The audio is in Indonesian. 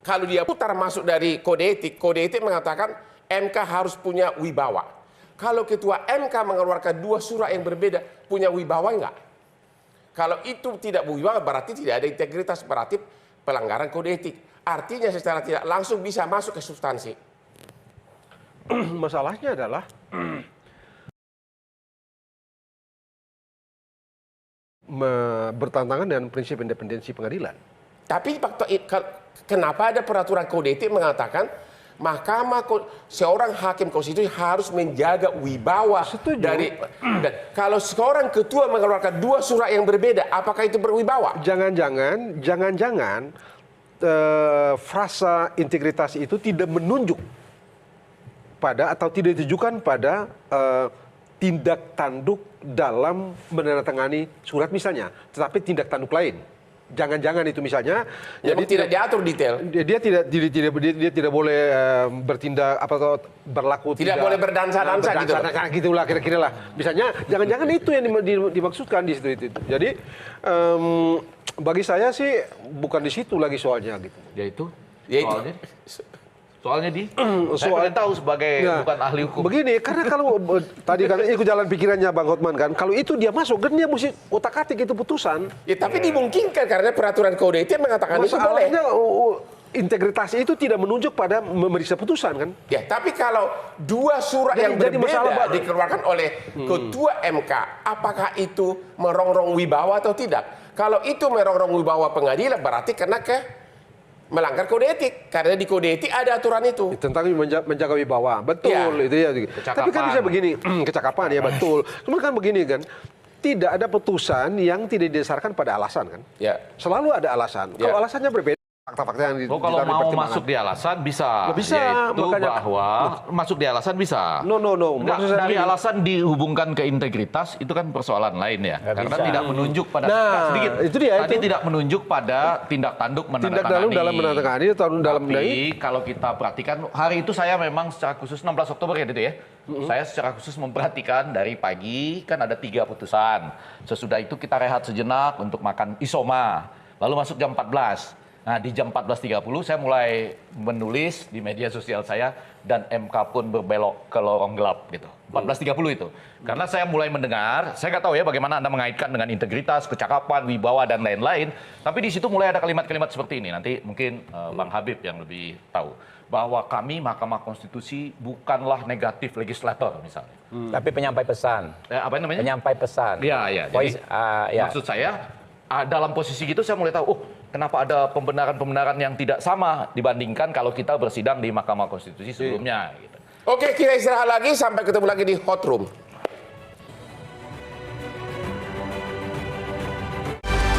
Kalau dia putar masuk dari kode etik mengatakan MK harus punya wibawa. Kalau ketua MK mengeluarkan dua surat yang berbeda, punya wibawa enggak? Kalau itu tidak wibawa berarti tidak ada integritas, berarti pelanggaran kode etik. Artinya secara tidak langsung bisa masuk ke substansi. Masalahnya adalah bertentangan dengan prinsip independensi pengadilan. Tapi kenapa ada peraturan kode etik mengatakan seorang hakim konstitusi harus menjaga wibawa dari kalau seorang ketua mengeluarkan dua surat yang berbeda, apakah itu berwibawa? Jangan-jangan frasa integritas itu tidak menunjuk pada atau tidak ditujukan pada tindak tanduk dalam menandatangani surat misalnya, tetapi tindak tanduk lain. Jangan-jangan itu misalnya, jadi tidak diatur detail. Dia tidak boleh bertindak atau berlaku tidak boleh berdansa-dansa gitu. Gitulah kira-kira lah. Misalnya, jangan-jangan itu yang dimaksudkan di situ. Jadi bagi saya sih bukan di situ lagi soalnya gitu. Yaitu soalnya saya pengen tahu sebagai bukan ahli hukum. Begini, karena kalau tadi kan ikut jalan pikirannya Bang Hotman kan, kalau itu dia masuk, kan dia mesti otak-atik itu putusan. Ya, tapi dimungkinkan karena peraturan kode etik mengatakan itu boleh. Integritas itu tidak menunjuk pada memeriksa putusan kan? Ya, tapi kalau dua surat yang berbeda dikeluarkan oleh ketua MK, apakah itu merongrong wibawa atau tidak? Kalau itu merongrong wibawa pengadilan berarti kena melanggar kode etik, karena di kode etik ada aturan itu tentang menjaga wibawa, betul ya. Itu ya. Tapi kan bisa begini, kecakapan ya betul. Cuma kan begini kan, tidak ada putusan yang tidak didasarkan pada alasan kan? Ya. Selalu ada alasan. Kalau alasannya berbeda, fakta-fakta yang kalau mau masuk di alasan bisa, bisa yaitu bahwa masuk di alasan bisa. No. Dari alasan dihubungkan ke integritas itu kan persoalan lain ya, karena tidak menunjuk pada sedikit. Itu dia. Tadi tidak menunjuk pada tindak tanduk menandatangani. Dalam menandatangani atau dalam. Tapi kalau kita perhatikan hari itu saya memang secara khusus 16 Oktober ya itu ya. Saya secara khusus memperhatikan dari pagi kan ada 3 putusan. Sesudah itu kita rehat sejenak untuk makan isoma. Lalu masuk jam 14. Nah, di jam 14.30 saya mulai menulis di media sosial saya dan MK pun berbelok ke lorong gelap gitu. 14.30 itu. Karena saya mulai mendengar, saya nggak tahu ya bagaimana Anda mengaitkan dengan integritas, kecakapan, wibawa dan lain-lain. Tapi di situ mulai ada kalimat-kalimat seperti ini. Nanti mungkin Bang Habib yang lebih tahu. Bahwa kami Mahkamah Konstitusi bukanlah negatif legislator misalnya. Tapi penyampai pesan. Apa namanya? Penyampai pesan. Iya. Jadi maksud saya dalam posisi gitu saya mulai tahu, kenapa ada pembenaran-pembenaran yang tidak sama dibandingkan kalau kita bersidang di Mahkamah Konstitusi sebelumnya. Gitu. Oke, kita istirahat lagi sampai ketemu lagi di Hot Room.